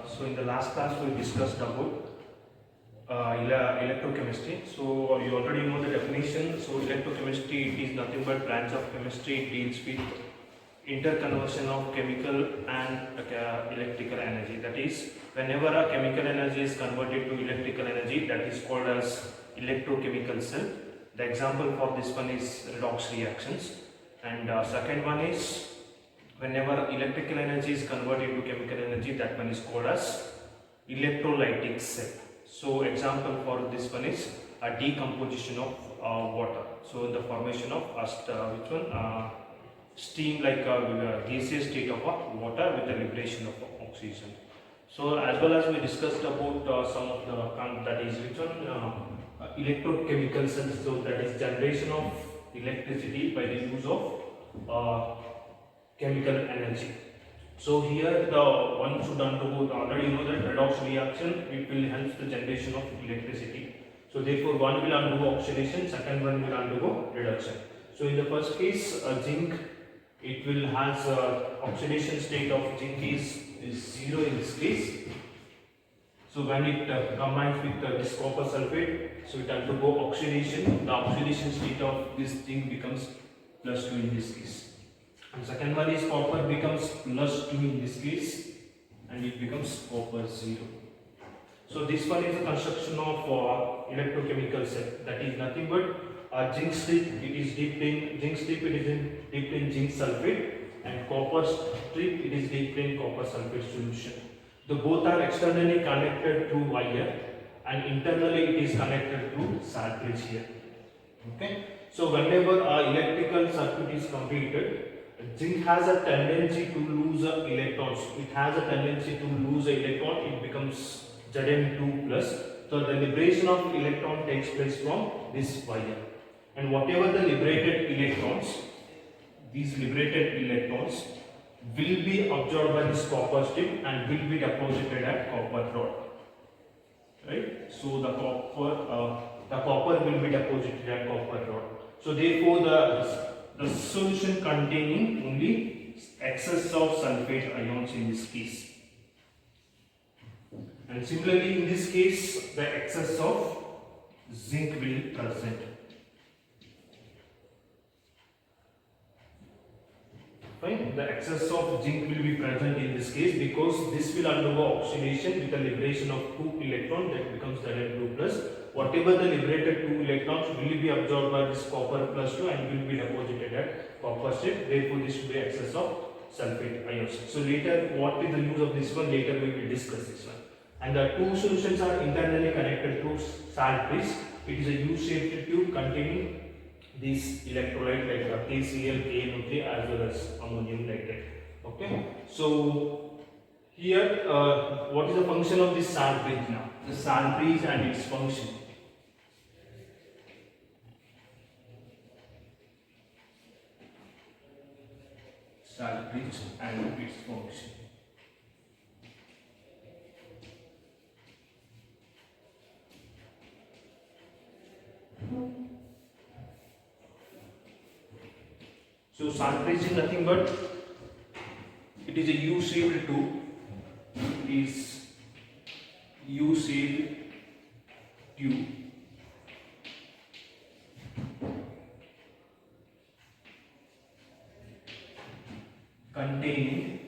So in the last class we discussed about electrochemistry. So you already know the definition. So electrochemistry, it is nothing but branch of chemistry. It deals with interconversion of chemical and electrical energy. That is, whenever a chemical energy is converted to electrical energy, that is called as electrochemical cell. The example for this one is redox reactions, and second one is whenever electrical energy is converted to chemical energy, that one is called as electrolytic cell. So example for this one is a decomposition of water. So the formation of steam, like a gaseous state of water with the liberation of oxygen. So as well as we discussed about some of the that is electrochemical cells. So that is generation of electricity by the use of chemical energy. So here the one should undergo, already know that redox reaction, it will help the generation of electricity. So therefore one will undergo oxidation, second one will undergo reduction. So in the first case, zinc, it will has oxidation state of zinc is 0 in this case. So when it combines with this copper sulfate, so it undergo oxidation. The oxidation state of this zinc becomes +2 in this case. And second one is copper becomes +2 in this case, and it becomes copper 0. So this one is the construction of electrochemical cell. That is nothing but zinc strip. It is dipped in zinc strip. It is dipped in zinc sulfate, and copper strip. It is dipped in copper sulfate solution. The both are externally connected through wire, and internally it is connected through salt bridge here. Okay. So whenever our electrical circuit is completed, zinc has a tendency to lose electrons. It has a tendency to lose an electron. It becomes Zn2 plus. So the liberation of electron takes place from this wire. And whatever the liberated electrons, these liberated electrons will be absorbed by this copper strip and will be deposited at copper rod. Right? So the copper will be deposited at copper rod. So therefore the solution containing only excess of sulfate ions in this case. And similarly in this case, the excess of zinc will be present. Fine. The excess of zinc will be present in this case because this will undergo oxidation with the liberation of 2 electrons, that becomes Zn2 plus. Whatever the liberated 2 electrons will be absorbed by this copper +2 and will be deposited at copper strip. Therefore this will be excess of sulfate ions. So later, what is the use of this one? Later we will discuss this one. And the two solutions are internally connected through salt bridge. It is a U-shaped tube containing these electrolyte like KCl, KNO3 as well as ammonium nitrate. Okay. So here, what is the function of this salt bridge now? The salt bridge and its function. Salt bridge and its function. So salt bridge is nothing but it is a U-shaped tube. It is U-shaped tube containing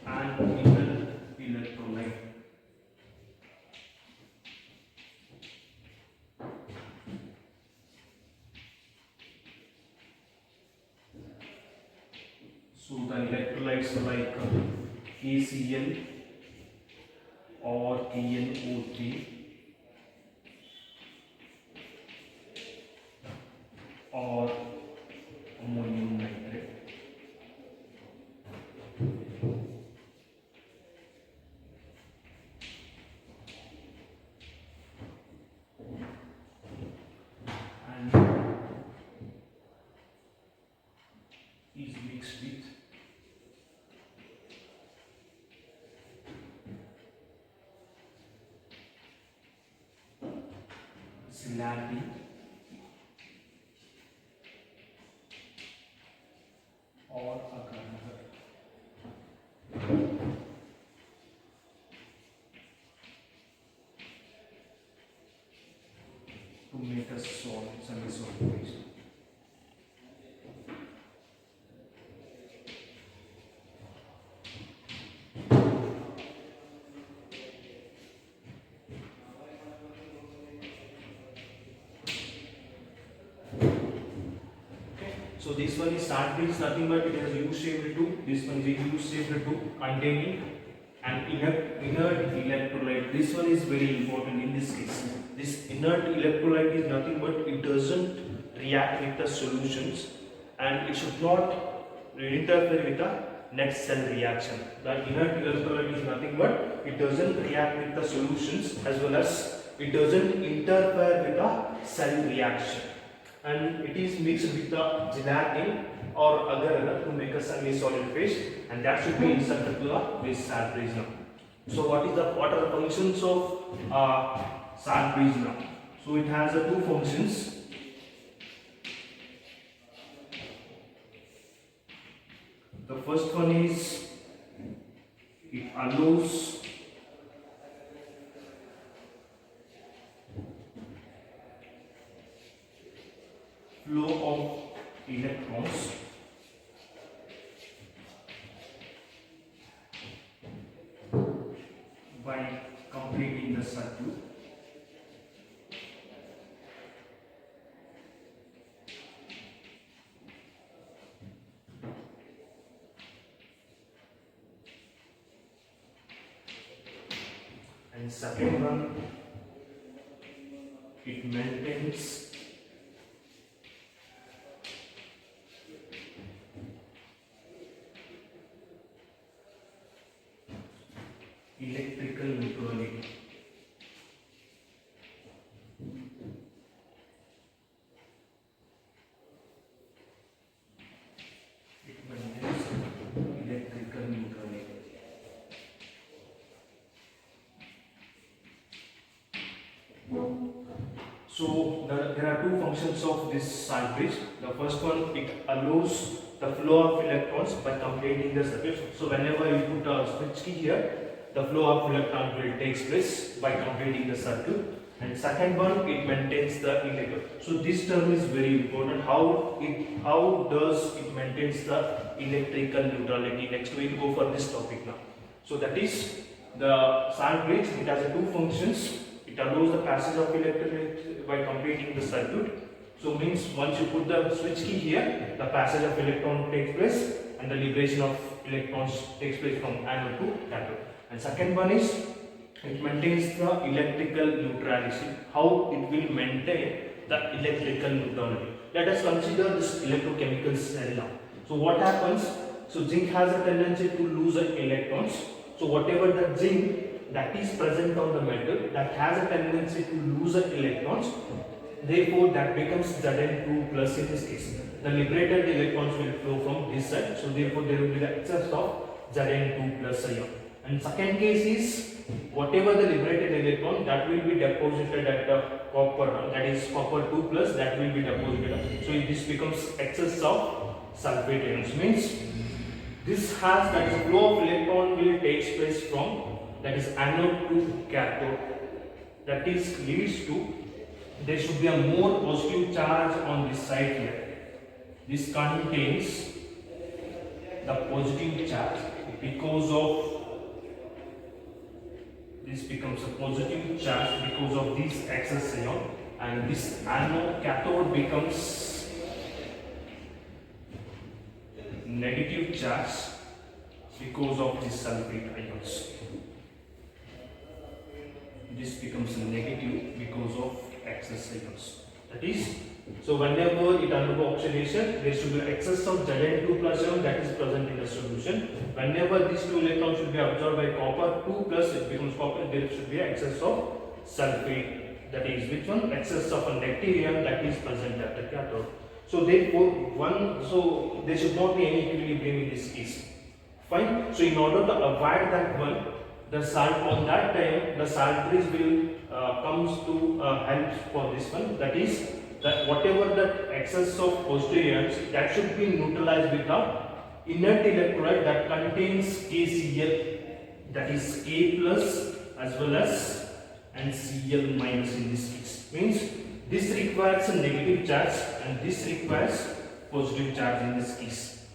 an electrolyte. So the electrolytes like KCl or KNO3 or ammonium nitrate. And is mixed with slurry or agar to make a semi-solid phase. So this one is sand bridge, nothing but it has U-shaped tube. This one is a U-shaped tube containing an inert electrolyte. This one is very important in this case. This inert electrolyte is nothing but it doesn't react with the solutions and it should not interfere with the next cell reaction. The inert electrolyte is nothing but it doesn't react with the solutions as well as it doesn't interfere with the cell reaction. And it is mixed with the gelatin or agar to make a semi-solid phase, and that should be inserted to the base salt bridge. So what are the functions of salt bridge now? So it has two functions. The first one is it allows flow of electrons by completing the circuit. And second one, it maintains electrical neutrality. It maintains electrical neutrality. So there are two functions of this salt bridge. The first one, it allows the flow of electrons by completing the circuit. So whenever you put a switch key here, the flow of electron will takes place by completing the circuit. And second one, it maintains the electron. So this term is very important. How does it maintains the electrical neutrality? Next we will go for this topic now. So that is the salt bridge. It has two functions. It allows the passage of electrons by completing the circuit. So means once you put the switch key here, the passage of electron takes place and the liberation of electrons takes place from anode to cathode. And second one is it maintains the electrical neutrality. How it will maintain the electrical neutrality? Let us consider this electrochemical cell now. So what happens? So zinc has a tendency to lose electrons. So whatever the zinc that is present on the metal that has a tendency to lose electrons, therefore that becomes Zn2 plus in this case. The liberated electrons will flow from this side. So therefore there will be the excess of Zn2 plus ion. And second case is whatever the liberated electron that will be deposited at the copper, that is copper 2 plus, that will be deposited. So this becomes excess of sulfate ions. Means this has that is flow of electron will take place from that is anode to cathode. That is leads to there should be a more positive charge on this side here. This contains the positive charge because of this becomes a positive charge because of this excess ion, and this anode cathode becomes negative charge because of this sulfate ions. This becomes negative because of excess ions. That is, so whenever it undergo oxidation, there should be excess of Zn2 plus ion that is present in the solution. Whenever these two electrons should be absorbed by copper 2 plus, it becomes copper, there should be excess of sulfate. That is which one? Excess of a negative ion that is present at the cathode. So therefore so there should not be any equilibrium in this case. Fine. So in order to avoid that one, the salt on that time the salt bridge will comes to help for this one. That is that whatever that excess of positive ions that should be neutralized with the inert electrolyte that contains KCl, that is K plus as well as and Cl minus in this case. Means this requires a negative charge and this requires positive charge in this case.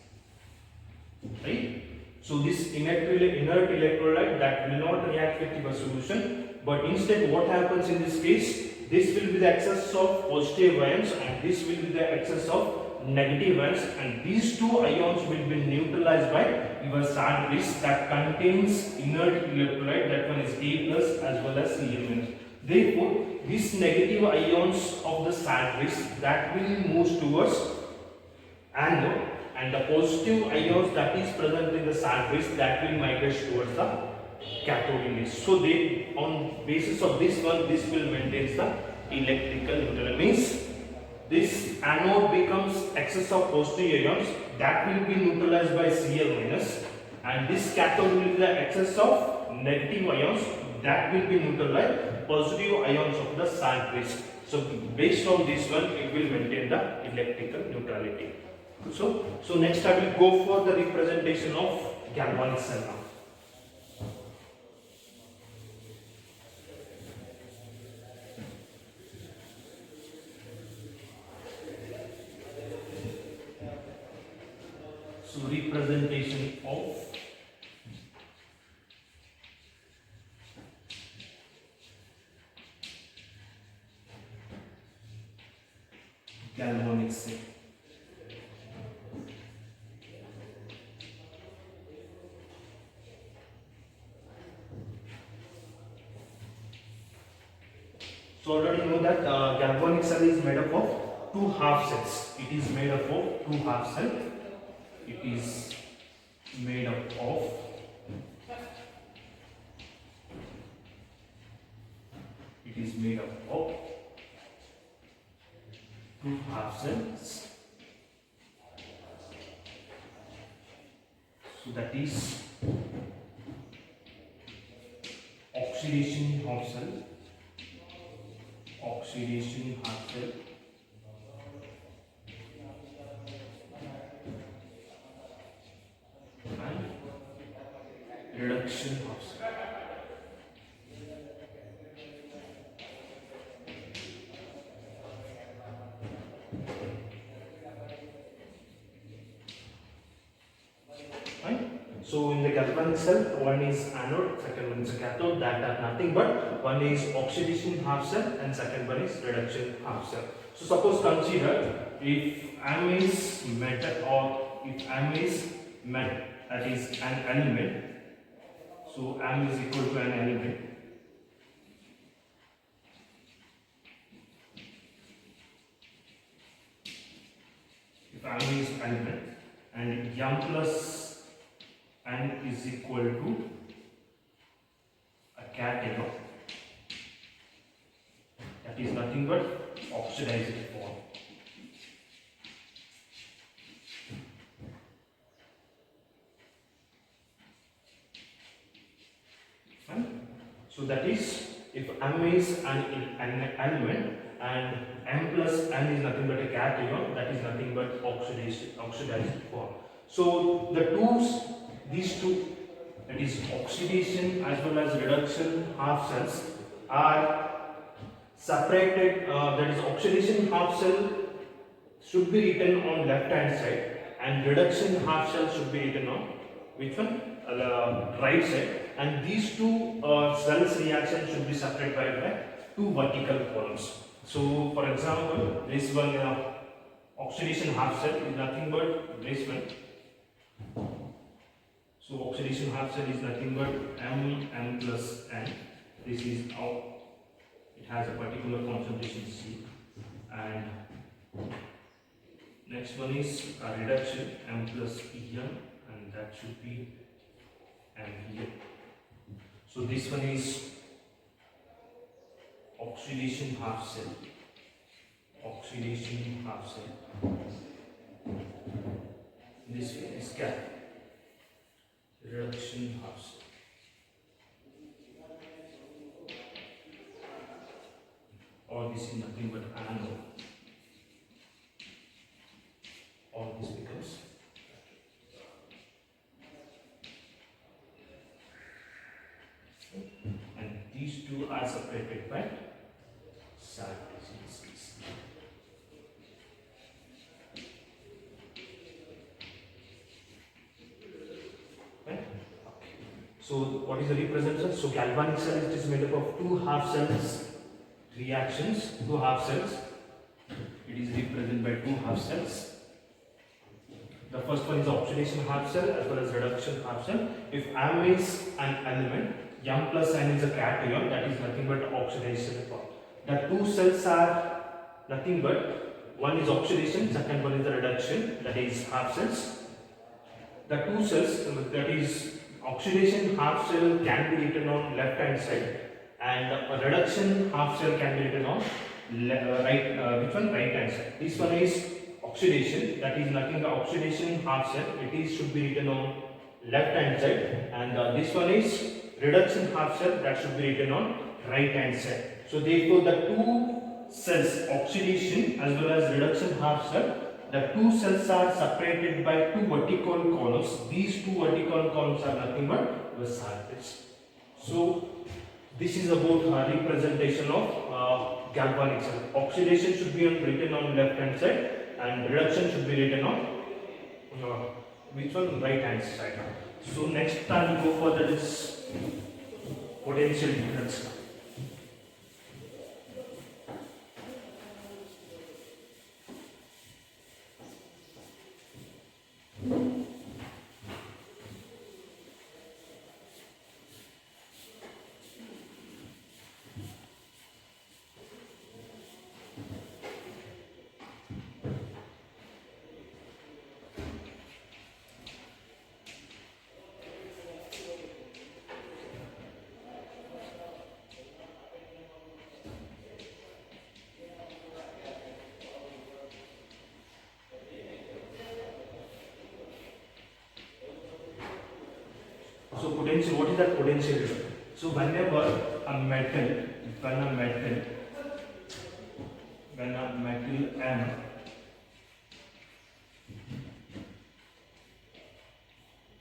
Right? So this inert electrolyte that will not react with your solution, but instead what happens in this case, this will be the excess of positive ions and this will be the excess of negative ions, and these two ions will be neutralized by your salt bridge that contains inert electrolyte, that one is K plus as well as Cl minus. Therefore, these negative ions of the salt bridge that will move towards anode, and the positive ions that is present in the salt bridge that will migrate towards the cathode image. So they, on basis of this one, this will maintain the electrical neutrality. Means this anode becomes excess of positive ions that will be neutralized by Cl minus, and this cathode will be the excess of negative ions that will be neutralized positive ions of the salt bridge. So based on this one, it will maintain the electrical neutrality. So next I will go for the representation of galvanic cell now. So representation of galvanic cell. So already know that galvanic cell is made up of two half cells. It is made up of two half cells. It is made up of two half cells. So that is oxidation half cell, and reduction half cell. So in the galvanic cell, one is anode, second one is a cathode. That are nothing but one is oxidation half cell and second one is reduction half cell. So suppose consider if M is metal, or if M is metal, that is an element. So M is equal to an element. If M is element and M plus N is equal to a cation, that is nothing but oxidized form. Fine. So that is if M is an element and M plus N is nothing but a cation, that is nothing but oxidized form. So these two, that is oxidation as well as reduction half cells, are separated. That is oxidation half cell should be written on left hand side and reduction half cell should be written on which one? Right side, and these two cells reaction should be separated by two vertical columns. So for example, this one oxidation half cell is nothing but this one. So oxidation half cell is nothing but M plus N. This is how it has a particular concentration C. And next one is a reduction M plus EM, and that should be M here. So this one is oxidation half cell. This one is reduction half cell. Or this is nothing but anode. All this becomes these two are separated by salt in this case. Right? Okay. So what is the representation? So galvanic cell is made up of two half cells reactions, two half cells. It is represented by two half cells. The first one is oxidation half cell as well as reduction half cell. If M is an element, M plus N is a cation, that is nothing but oxidation part. The two cells are nothing but one is oxidation, second one is the reduction, that is half cells. The two cells, that is oxidation half cell, can be written on left hand side, and a reduction half cell can be written on right hand side. This one is oxidation, that is nothing but oxidation half cell, it is should be written on left hand side, and this one is reduction half cell, that should be written on right hand side. So therefore the two cells, oxidation as well as reduction half cell, the two cells are separated by two vertical columns. These two vertical columns are nothing but the surface. So this is about representation of galvanic cell. Oxidation should be written on left hand side, and reduction should be written on which one? Right hand side. So next time we go for that is potential difference. So potential, what is that potential? So whenever a metal M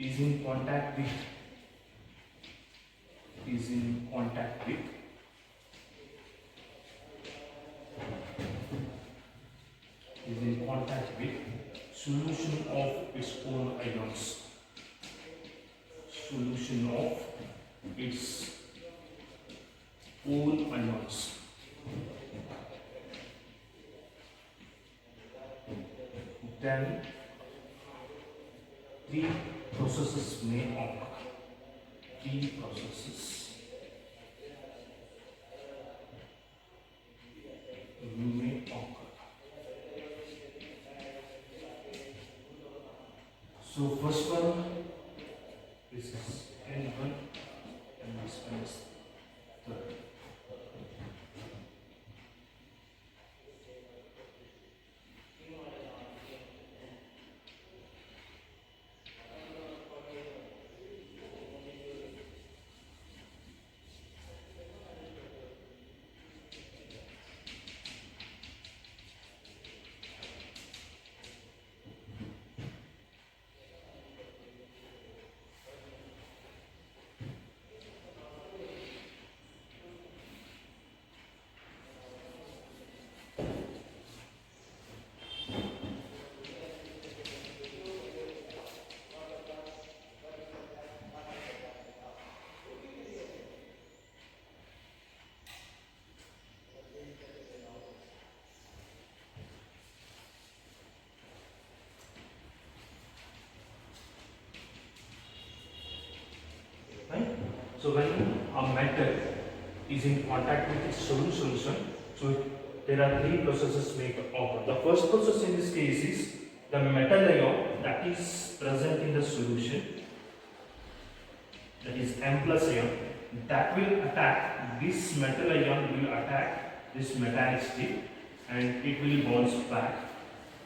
is in contact with solution of its own ions. Solution of its own ions. Then three processes may occur. So first one, this is N1 and this one is third. So when a metal is in contact with its solution, so there are three processes may occur. The first process in this case is the metal ion that is present in the solution, that is M plus ion, that will attack this metal ion, will attack this metallic state and it will bounce back.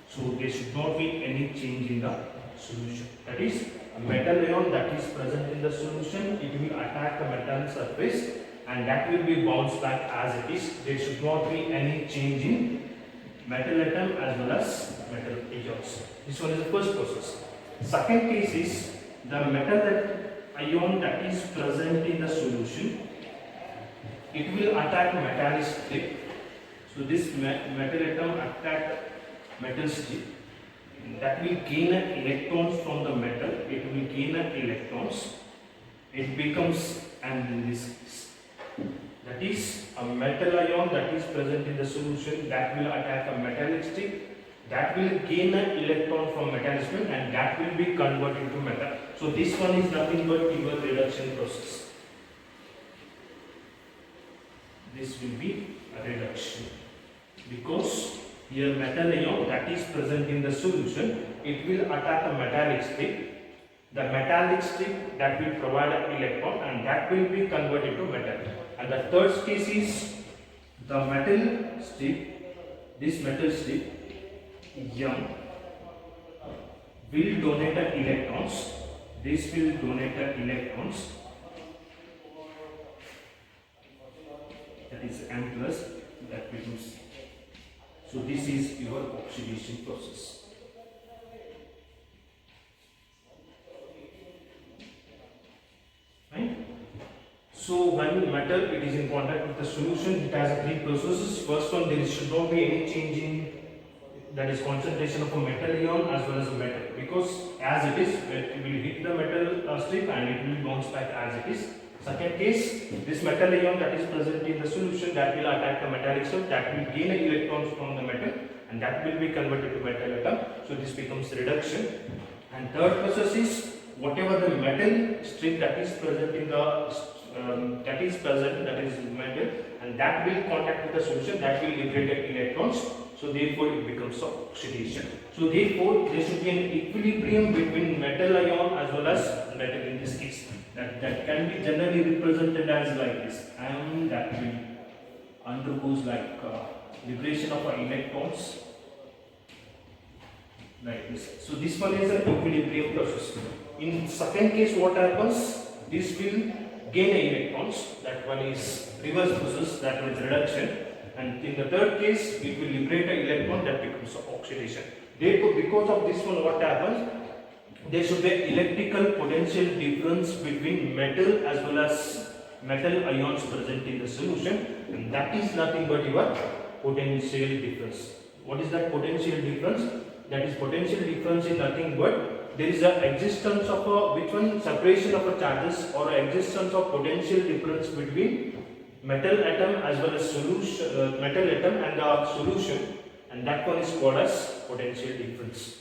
So there should not be any change in the solution. That is, a metal ion that is present in the solution, it will attack the metal surface and that will be bounced back as it is. There should not be any change in metal atom as well as metal ions. This one is the first process. Second case is the metal ion that is present in the solution, it will attack metallic strip. So this metal atom attack metal strip, that will gain electrons from the metal. It will gain electrons. It becomes an this. That is a metal ion that is present in the solution that will attack a metallic strip. That will gain an electron from metallic strip and that will be converted to metal. So this one is nothing but your reduction process. This will be a reduction because here metal ion that is present in the solution, it will attack a metallic strip. The metallic strip that will provide an electron and that will be converted to metal. And the third case is the metal strip, this metal strip M will donate the electrons. This will donate the electrons. That is M plus, that becomes. So this is your oxidation process. Right? So when metal it is in contact with the solution, it has three processes. First one, there should not be any change in, that is, concentration of a metal ion as well as a metal, because as it is, it will hit the metal strip and it will bounce back as it is. Second case, this metal ion that is present in the solution that will attack the metallic strip, that will gain electrons from the metal and that will be converted to metal atom. So this becomes reduction. And third process is whatever the metal strip that is present in the that is metal and that will contact with the solution, that will liberate electrons. So therefore it becomes oxidation. So therefore there should be an equilibrium between metal ion as well as metal in this case. That can be generally represented as like this, and that will undergoes like liberation of electrons like this. So this one is an equilibrium process. In second case, what happens? This will gain electrons. That one is reverse process, that one is reduction. And in the third case, it will liberate an electron, that becomes oxidation. Therefore, because of this one, what happens? There should be electrical potential difference between metal as well as metal ions present in the solution, and that is nothing but your potential difference. What is that potential difference? That is, potential difference is nothing but there is a existence of a separation of a charges or a existence of potential difference between metal atom as well as solution metal atom and the solution, and that one is called as potential difference.